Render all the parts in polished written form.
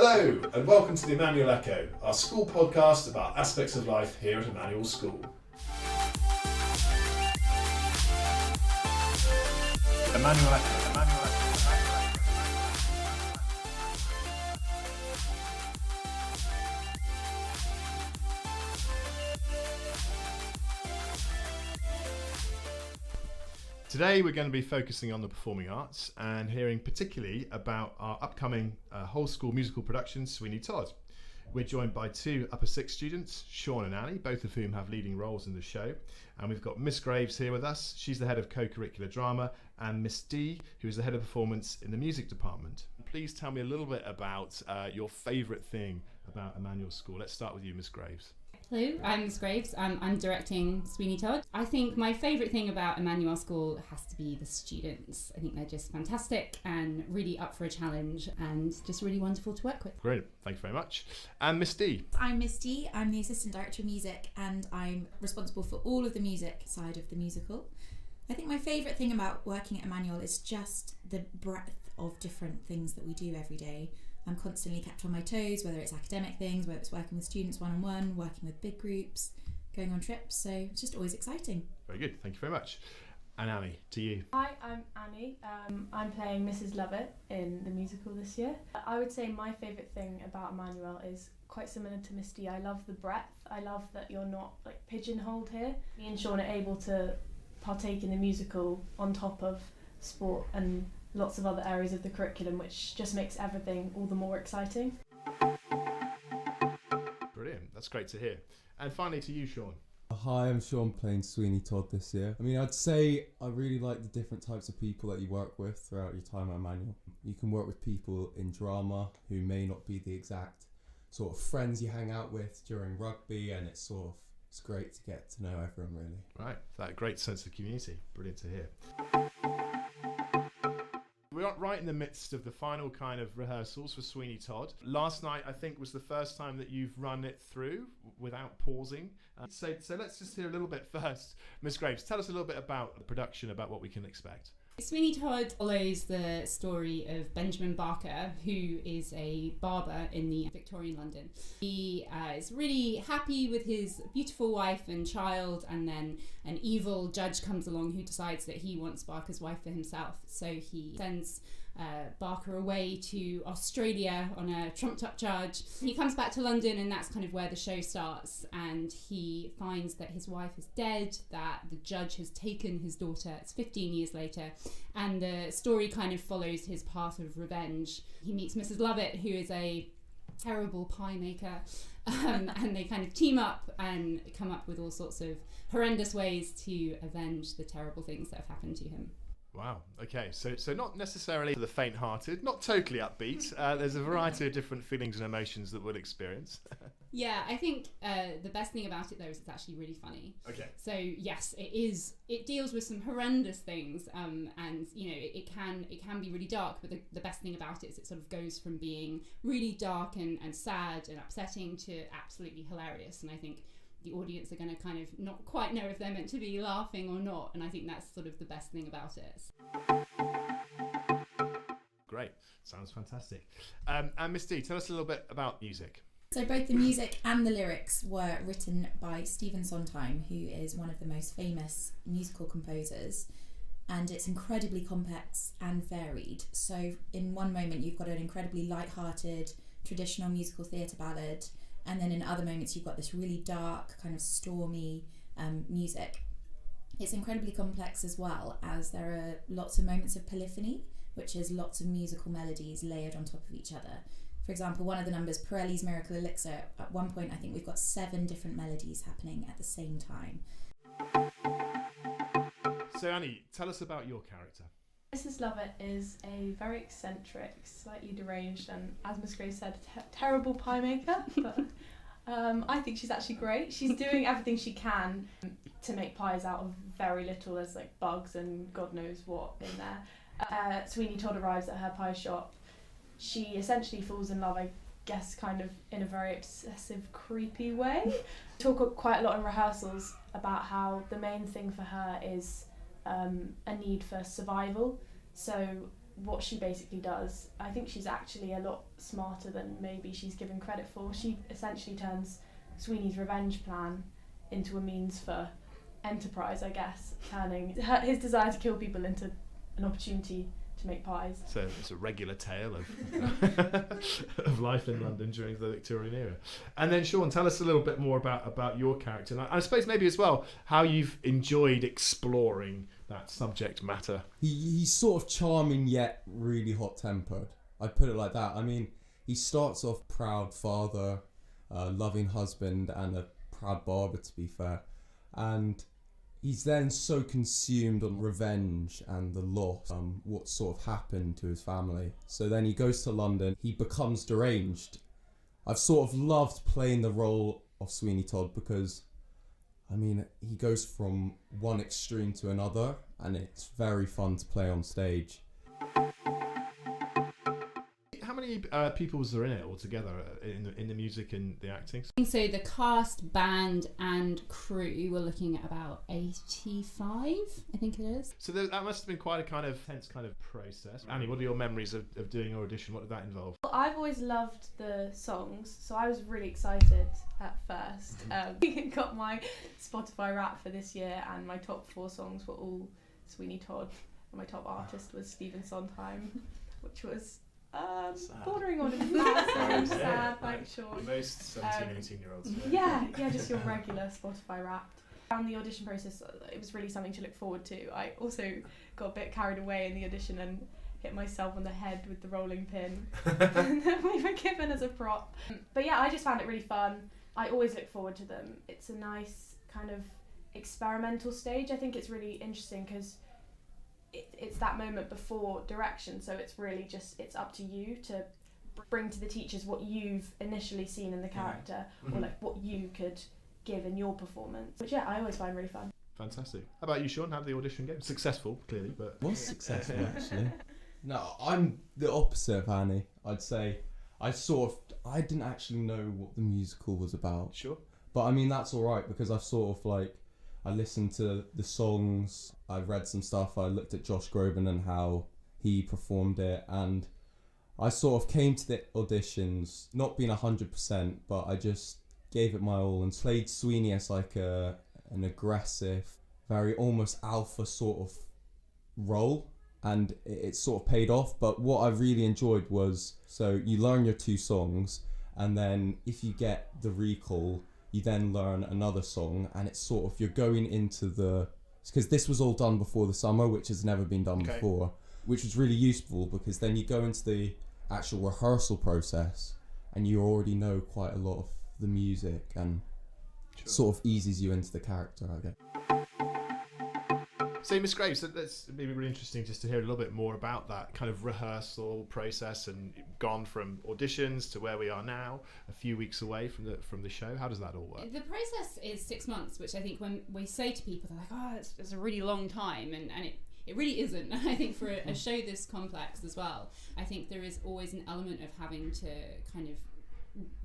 Hello and welcome to the Emanuel Echo, our school podcast about aspects of life here at Emanuel School. Emanuel Echo, Emanuel Echo. Today we're going to be focusing on the performing arts and hearing particularly about our upcoming whole school musical production, Sweeney Todd. We're joined by two upper six students, Sean and Annie, both of whom have leading roles in the show. And we've got Miss Graves here with us. She's the head of Co-curricular Drama, and Miss Dee, who is the head of performance in the music department. Please tell me a little bit about your favourite thing about Emanuel School. Let's start with you, Miss Graves. Hello, I'm Miss Graves. I'm directing Sweeney Todd. I think my favourite thing about Emanuel School has to be the students. I think they're just fantastic and really up for a challenge and just really wonderful to work with. Great, thank you very much. And Miss Dee. I'm Miss Dee. I'm the Assistant Director of Music and I'm responsible for all of the music side of the musical. I think my favourite thing about working at Emanuel is just the breadth of different things that we do every day. I'm constantly kept on my toes, whether it's academic things, whether it's working with students one-on-one, working with big groups, going on trips, so it's just always exciting. Very good, thank you very much. And Annie, to you. Hi, I'm Annie. I'm playing Mrs. Lovett in the musical this year. I would say my favourite thing about Emanuel is quite similar to Miss Dee. I love the breadth. I love that you're not like pigeonholed here. Me and Sean are able to partake in the musical on top of sport and lots of other areas of the curriculum, which just makes everything all the more exciting. Brilliant, that's great to hear. And finally to you, Sean. Hi, I'm Sean playing Sweeney Todd this year. I mean, I'd say I really like the different types of people that you work with throughout your time at Emanuel. You can work with people in drama who may not be the exact sort of friends you hang out with during rugby, and it's great to get to know everyone really. Right, that great sense of community. Brilliant to hear. We're right in the midst of the final kind of rehearsals for Sweeney Todd. Last night, I think, was the first time that you've run it through without pausing. So let's just hear a little bit first. Miss Graves, tell us a little bit about the production, about what we can expect. Sweeney Todd follows the story of Benjamin Barker, who is a barber in the Victorian London. He is really happy with his beautiful wife and child, and then an evil judge comes along who decides that he wants Barker's wife for himself. So he sends Barker away to Australia on a trumped-up charge. He comes back to London, and that's kind of where the show starts, and he finds that his wife is dead, that the judge has taken his daughter. It's 15 years later, and the story kind of follows his path of revenge. He meets Mrs. Lovett, who is a terrible pie maker, and they kind of team up and come up with all sorts of horrendous ways to avenge the terrible things that have happened to him. Wow, okay, so not necessarily for the faint-hearted, not totally upbeat. There's a variety of different feelings and emotions that we'll experience. Yeah, I think the best thing about it though is it's actually really funny. Okay. So yes, it deals with some horrendous things, and you know it can be really dark, but the best thing about it is it sort of goes from being really dark and sad and upsetting to absolutely hilarious, and I think the audience are going to kind of not quite know if they're meant to be laughing or not, and I think that's sort of the best thing about it. Great, sounds fantastic. And Miss Dee, tell us a little bit about music. So both the music and the lyrics were written by Stephen Sondheim, who is one of the most famous musical composers, and it's incredibly complex and varied. So in one moment you've got an incredibly light-hearted traditional musical theatre ballad, and then in other moments you've got this really dark, kind of stormy music. It's incredibly complex as well, as there are lots of moments of polyphony, which is lots of musical melodies layered on top of each other. For example, one of the numbers, Pirelli's Miracle Elixir, at one point I think we've got 7 different melodies happening at the same time. So Annie, tell us about your character. Mrs. Lovett is a very eccentric, slightly deranged, and as Miss Grace said, terrible pie maker. But I think she's actually great. She's doing everything she can to make pies out of very little. There's like bugs and God knows what in there. Sweeney Todd arrives at her pie shop. She essentially falls in love, I guess, kind of in a very obsessive, creepy way. Talk quite a lot in rehearsals about how the main thing for her is a need for survival. So what she basically does. I think she's actually a lot smarter than maybe she's given credit for. She essentially turns Sweeney's revenge plan into a means for enterprise, I guess, turning his desire to kill people into an opportunity to make pies. So it's a regular tale of of life in London during the Victorian era. And then Sean, tell us a little bit more about your character, and I suppose maybe as well how you've enjoyed exploring that subject matter. He's sort of charming yet really hot-tempered. I'd put it like that. I mean, he starts off proud father, loving husband, and a proud barber, to be fair. And he's then so consumed on revenge and the loss, what sort of happened to his family. So then he goes to London, he becomes deranged. I've sort of loved playing the role of Sweeney Todd because, I mean, he goes from one extreme to another and it's very fun to play on stage. How many pupils are in it altogether in the music and the acting? So the cast, band and crew, we're looking at about 85, I think it is. So that must have been quite a kind of tense kind of process. Annie, what are your memories of doing your audition? What did that involve? Well, I've always loved the songs, so I was really excited at first. I got my Spotify Wrapped for this year, and my top 4 songs were all Sweeney Todd, and my top artist was Stephen Sondheim, which was bordering on embarrassing, sad, like Sean. Most 17, 18-year-olds. Yeah, just your regular Spotify Wrapped. Found the audition process, it was really something to look forward to. I also got a bit carried away in the audition and hit myself on the head with the rolling pin that we were given as a prop. But yeah, I just found it really fun. I always look forward to them. It's a nice kind of experimental stage. I think it's really interesting because it's that moment before direction, so it's really just, it's up to you to bring to the teachers what you've initially seen in the character, or like what you could give in your performance, which I always find really fun. Fantastic. How about you, Sean? How did the audition go? Successful, clearly, but... Was successful, actually. No, I'm the opposite of Annie. I'd say I didn't actually know what the musical was about. Sure. But I mean, that's alright because I've sort of like, I listened to the songs, I read some stuff, I looked at Josh Groban and how he performed it, and I sort of came to the auditions not being 100%, but I just gave it my all and played Sweeney as like an aggressive, very almost alpha sort of role, and it sort of paid off. But what I really enjoyed was, so you learn your 2 songs, and then if you get the recall, you then learn another song, and it's sort of, you're going into the, because this was all done before the summer, which has never been done before, which was really useful because then you go into the actual rehearsal process and you already know quite a lot of the music and sort of eases you into the character, I guess. So Miss Graves, that's maybe really interesting just to hear a little bit more about that kind of rehearsal process, and gone from auditions to where we are now, a few weeks away from the show. How does that all work? The process is 6 months, which I think when we say to people, they're like, oh, it's a really long time, and it really isn't. I think for a show this complex as well, I think there is always an element of having to kind of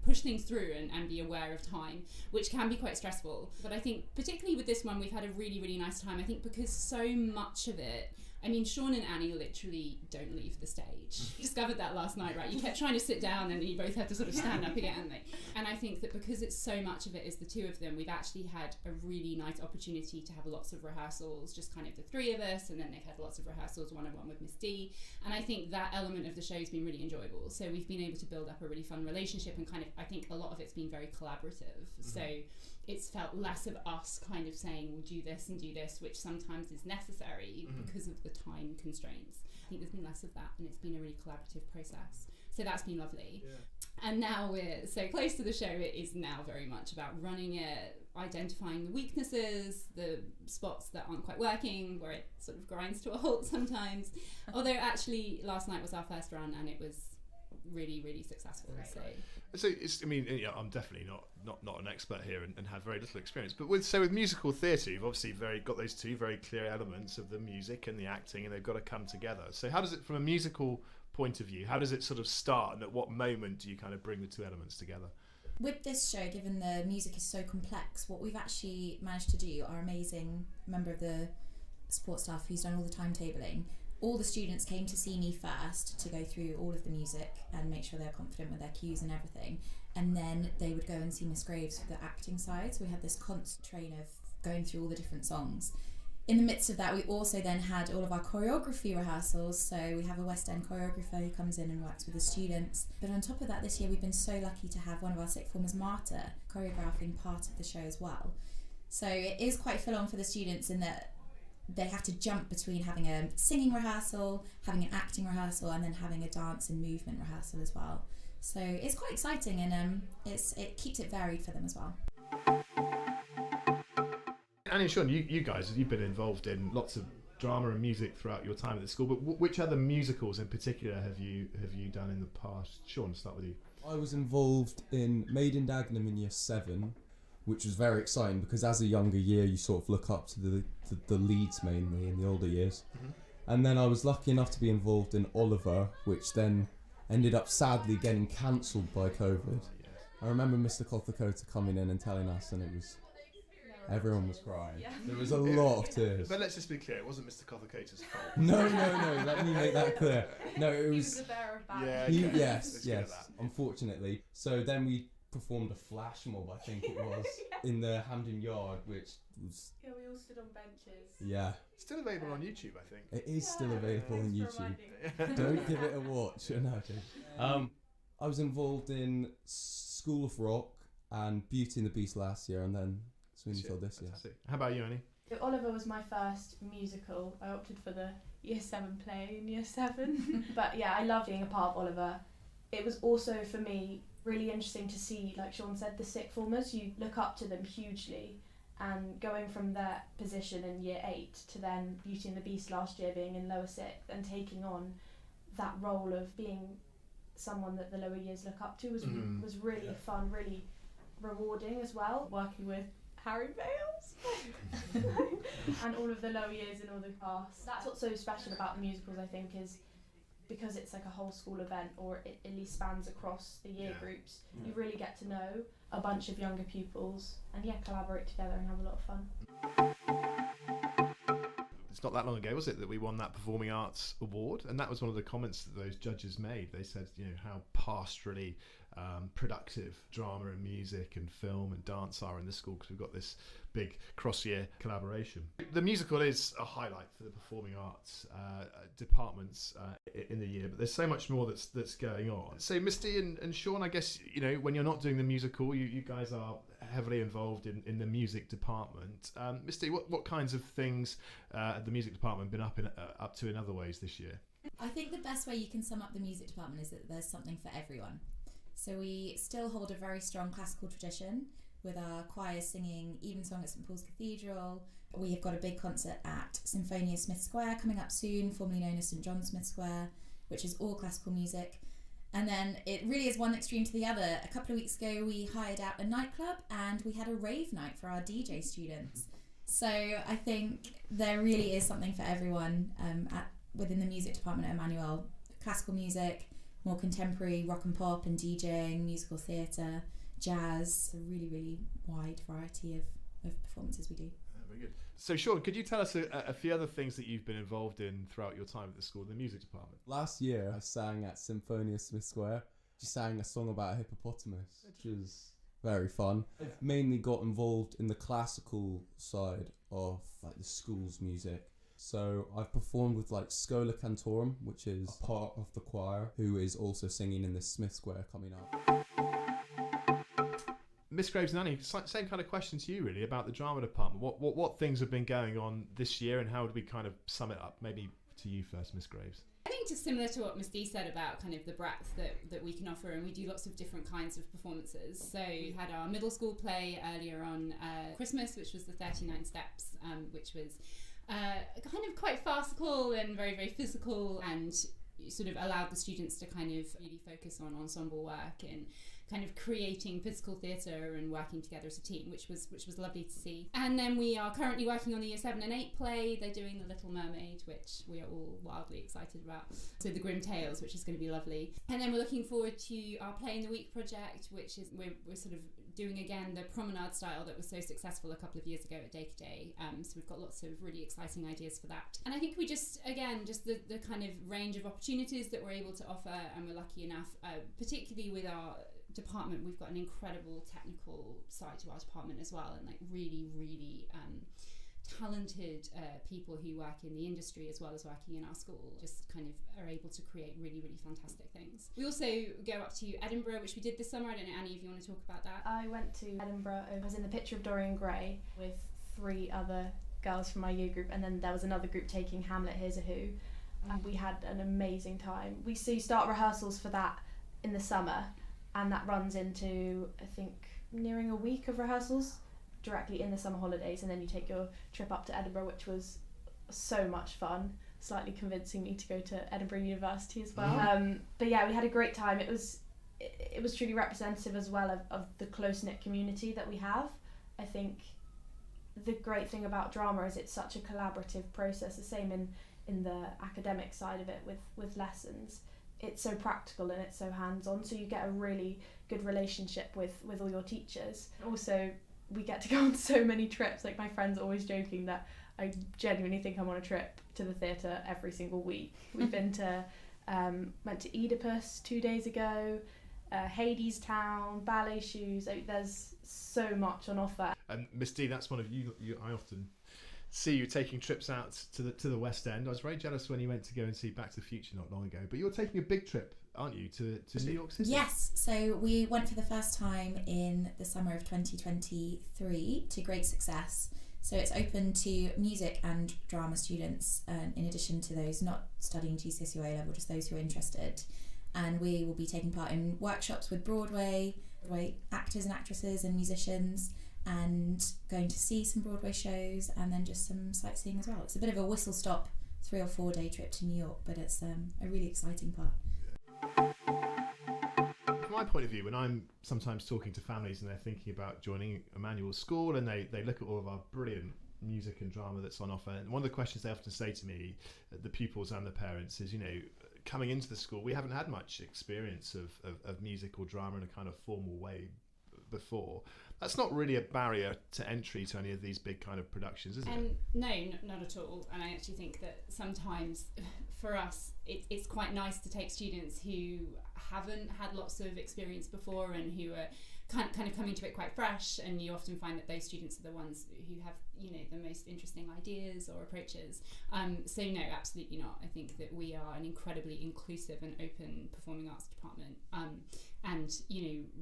push things through and be aware of time, which can be quite stressful. But I think particularly with this one, we've had a really, really nice time. I think because so much of it, I mean, Sean and Annie literally don't leave the stage. You discovered that last night, right? You kept trying to sit down and you both had to sort of stand up again. And I think that because it's so much of it is the 2 of them, we've actually had a really nice opportunity to have lots of rehearsals, just kind of the 3 of us, and then they've had lots of rehearsals one-on-one with Miss Dee. And I think that element of the show has been really enjoyable. So we've been able to build up a really fun relationship, and kind of, I think a lot of it's been very collaborative. So it's felt less of us kind of saying, we'll do this and do this, which sometimes is necessary because of the time constraints. I think there's been less of that, and it's been a really collaborative process. So that's been lovely. Yeah. And now we're so close to the show, it is now very much about running it, identifying the weaknesses, the spots that aren't quite working, where it sort of grinds to a halt sometimes. Although actually last night was our first run, and it was really, really successful. So it's, I mean, I'm definitely not an expert here and have very little experience. But with musical theatre, you've obviously got those 2 very clear elements of the music and the acting, and they've got to come together. So how does it, from a musical point of view, how does it sort of start, and at what moment do you kind of bring the 2 elements together? With this show, given the music is so complex, what we've actually managed to do, our amazing member of the support staff who's done all the timetabling, all the students came to see me first to go through all of the music and make sure they're confident with their cues and everything. And then they would go and see Miss Graves for the acting side. So we had this constant train of going through all the different songs. In the midst of that, we also then had all of our choreography rehearsals. So we have a West End choreographer who comes in and works with the students. But on top of that, this year we've been so lucky to have one of our sixth formers, Marta, choreographing part of the show as well. So it is quite full on for the students in that they have to jump between having a singing rehearsal, having an acting rehearsal, and then having a dance and movement rehearsal as well. So it's quite exciting, and it keeps it varied for them as well. Annie and Sean, you guys, you've been involved in lots of drama and music throughout your time at the school, but which other musicals in particular have you done in the past? Sean, start with you. I was involved in Made in Dagenham in year 7, which was very exciting because as a younger year you sort of look up to the leads mainly in the older years. And then I was lucky enough to be involved in Oliver, which then ended up sadly getting cancelled by COVID. I remember Mr. Cothacota coming in and telling us, and it was everyone was crying. Yeah. There was a lot of tears. But let's just be clear, it wasn't Mr. Cothacota's fault. No, let me make that clear. No, it He was was the bearer of bad Yeah, news. okay. yes, Let's get yes, that. unfortunately. So then we performed a flash mob, I think it was, in the Hampden Yard, which was, Yeah, we all stood on benches. yeah, Still available on YouTube, I think. it is still available on Thanks for YouTube. reminding. Don't give it a watch. No, I was involved in School of Rock and Beauty and the Beast last year, and then Sweeney Todd this year. Fantastic. How about you, Annie? So Oliver was my first musical. I opted for the year 7 play in year 7. But yeah, I loved being a part of Oliver. It was also for me really interesting to see, like Sean said, the sixth formers. You look up to them hugely, and going from their position in year 8 to then Beauty and the Beast last year being in lower 6th and taking on that role of being someone that the lower years look up to was really fun, really rewarding as well. Working with Harry Bales and all of the lower years in all the casts. That's what's so special about the musicals, I think, is because it's like a whole school event, or it at least spans across the year groups. You really get to know a bunch of younger pupils and collaborate together and have a lot of fun. It's not that long ago, was it, that we won that Performing Arts Award? And that was one of the comments that those judges made. They said, how pastorally productive drama and music and film and dance are in the school, because we've got this big cross-year collaboration. The musical is a highlight for the performing arts departments in the year, but there's so much more that's going on. So Miss Dee and Sean, I guess, when you're not doing the musical, you guys are heavily involved in the music department. Miss Dee, what kinds of things the music department been up to in other ways this year? I think the best way you can sum up the music department is that there's something for everyone. So we still hold a very strong classical tradition with our choir singing Evensong at St Paul's Cathedral. We have got a big concert at Symphonia Smith Square coming up soon, formerly known as St John Smith Square, which is all classical music. And then it really is one extreme to the other. A couple of weeks ago we hired out a nightclub and we had a rave night for our DJ students. So I think there really is something for everyone within the music department at Emanuel. Classical music, more contemporary rock and pop and DJing, musical theatre, jazz, a really, really wide variety of performances we do. Very good. So Sean, could you tell us a few other things that you've been involved in throughout your time at the school, the music department? Last year I sang at Symphonia Smith Square. She sang a song about a hippopotamus, which was very fun. I've mainly got involved in the classical side of the school's music. So I've performed with Schola Cantorum, which is a part of the choir, who is also singing in the Smith Square coming up. Miss Graves and Annie, same kind of question to you really about the drama department. What things have been going on this year, and how do we kind of sum it up? Maybe to you first, Miss Graves. I think just similar to what Miss Dee said about kind of the breadth that we can offer, and we do lots of different kinds of performances. So we had our middle school play earlier on Christmas, which was the 39 Steps, which was kind of quite farcical and very, very physical, and sort of allowed the students to kind of really focus on ensemble work and kind of creating physical theatre and working together as a team, which was lovely to see. And then we are currently working on the Year 7 and 8 play. They're doing The Little Mermaid, which we are all wildly excited about. So The Grim Tales, which is going to be lovely. And then we're looking forward to our Play in the Week project, which is we're sort of doing again the promenade style that was so successful a couple of years ago at Day to Day. So we've got lots of really exciting ideas for that. And I think we just the kind of range of opportunities that we're able to offer, and we're lucky enough, particularly with our department, we've got an incredible technical side to our department as well, and like really talented people who work in the industry as well as working in our school just kind of are able to create really fantastic things. We also go up to Edinburgh, which we did this summer. I don't know, Annie, if you want to talk about that. I went to Edinburgh. I was in the picture of Dorian Gray with 3 other girls from my year group, and then there was another group taking Hamlet Here's a Who, and we had an amazing time. We start rehearsals for that in the summer, and that runs into, I think, nearing a week of rehearsals directly in the summer holidays, and then you take your trip up to Edinburgh, which was so much fun, slightly convincing me to go to Edinburgh University as well. But yeah, we had a great time. It was truly representative as well of the close-knit community that we have. I think the great thing about drama is it's such a collaborative process, the same in the academic side of it with lessons. It's so practical and it's so hands-on, so you get a really good relationship with all your teachers. Also, we get to go on so many trips. Like, my friends are always joking that I genuinely think I'm on a trip to the theatre every single week. We've been to went to Oedipus 2 days ago, Hades Town, Ballet Shoes. There's so much on offer. And Miss Dee, that's one of you. I often see you taking trips out to the West End. I was very jealous when you went to go and see Back to the Future not long ago. But you're taking a big trip, aren't you, to New York City? Yes, so we went for the first time in the summer of 2023 to great success. So it's open to music and drama students, in addition to those not studying GCSE or A-level, just those who are interested. And we will be taking part in workshops with Broadway actors and actresses and musicians, and going to see some Broadway shows, and then just some sightseeing as well. It's a bit of a whistle stop 3 or 4 day trip to New York, but it's a really exciting part. From my point of view, when I'm sometimes talking to families and they're thinking about joining Emanuel School, and they look at all of our brilliant music and drama that's on offer, and one of the questions they often say to me, the pupils and the parents, is, coming into the school, we haven't had much experience of music or drama in a kind of formal way before. That's not really a barrier to entry to any of these big kind of productions, is it? No, not at all. And I actually think that sometimes for us it's quite nice to take students who haven't had lots of experience before and who are kind of coming to it quite fresh, and you often find that those students are the ones who have the most interesting ideas or approaches. So no, absolutely not. I think that we are an incredibly inclusive and open performing arts department, and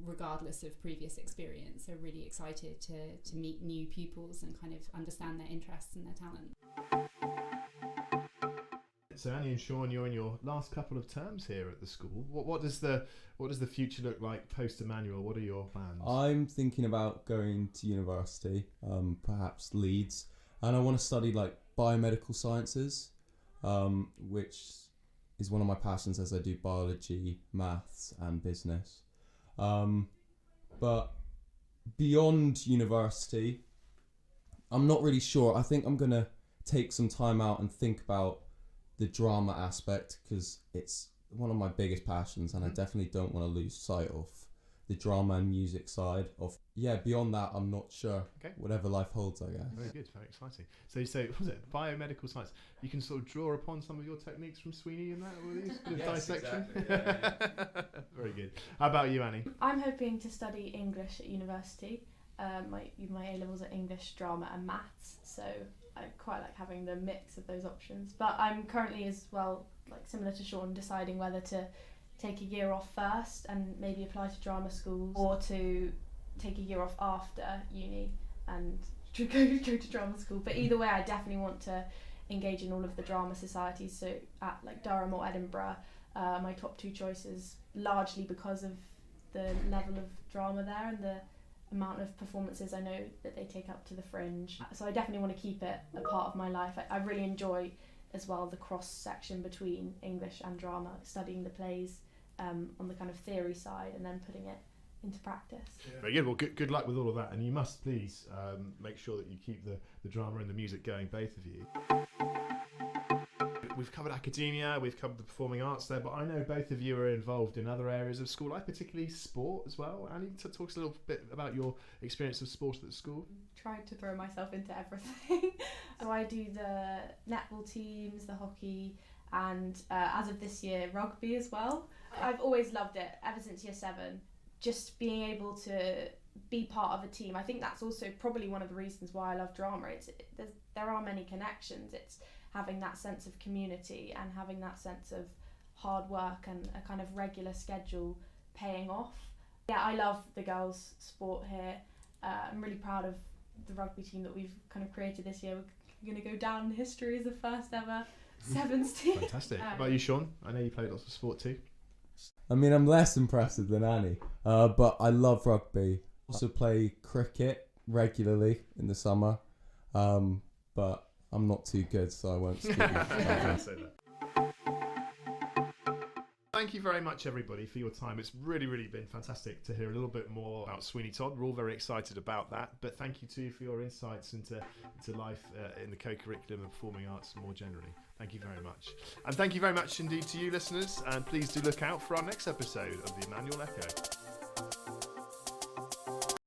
regardless of previous experience, are really excited to meet new pupils and kind of understand their interests and their talent. So Annie and Sean, you're in your last couple of terms here at the school. What does the future look like post Emanuel? What are your plans? I'm thinking about going to university, perhaps Leeds, and I want to study like biomedical sciences, which is one of my passions, as I do biology, maths and business. But beyond university, I'm not really sure. I think I'm going to take some time out and think about the drama aspect, because it's one of my biggest passions, and I definitely don't want to lose sight of the drama and music side of. Beyond that, I'm not sure. Okay. Whatever life holds, I guess. Very good, very exciting. So was it biomedical science? You can sort of draw upon some of your techniques from Sweeney in that, will you? Bit of dissection. Exactly. Yeah. Very good. How about you, Annie? I'm hoping to study English at university. My A-levels are English, drama and maths, so I quite like having the mix of those options. But I'm currently as well, like similar to Sean, deciding whether to take a year off first and maybe apply to drama schools, or to take a year off after uni and go to drama school. But either way, I definitely want to engage in all of the drama societies, so at like Durham or Edinburgh. My top 2 choices, largely because of the level of drama there and the amount of performances I know that they take up to the Fringe. So I definitely want to keep it a part of my life. I really enjoy as well the cross section between English and drama, studying the plays on the kind of theory side and then putting it into practice. Very good. Well, good luck with all of that, and you must please make sure that you keep the drama and the music going, both of you. We've covered academia, we've covered the performing arts there, but I know both of you are involved in other areas of school life, particularly sport as well. Annie, talk us a little bit about your experience of sport at the school. Tried to throw myself into everything. So I do the netball teams, the hockey, and as of this year, rugby as well. I've always loved it ever since year 7. Just being able to be part of a team. I think that's also probably one of the reasons why I love drama. There are many connections. It's having that sense of community and having that sense of hard work and a kind of regular schedule paying off. Yeah, I love the girls' sport here. I'm really proud of the rugby team that we've kind of created this year. We're going to go down in history as the first ever Sevens team. Fantastic. How about you, Sean? I know you played lots of sport too. I mean, I'm less impressive than Annie, but I love rugby. Also play cricket regularly in the summer, but I'm not too good, so I won't speak. Thank you very much, everybody, for your time. It's really been fantastic to hear a little bit more about Sweeney Todd. We're all very excited about that, but thank you too for your insights into life in the co-curriculum and performing arts more generally. Thank you very much. And thank you very much indeed to you listeners, and please do look out for our next episode of the Emanuel Echo.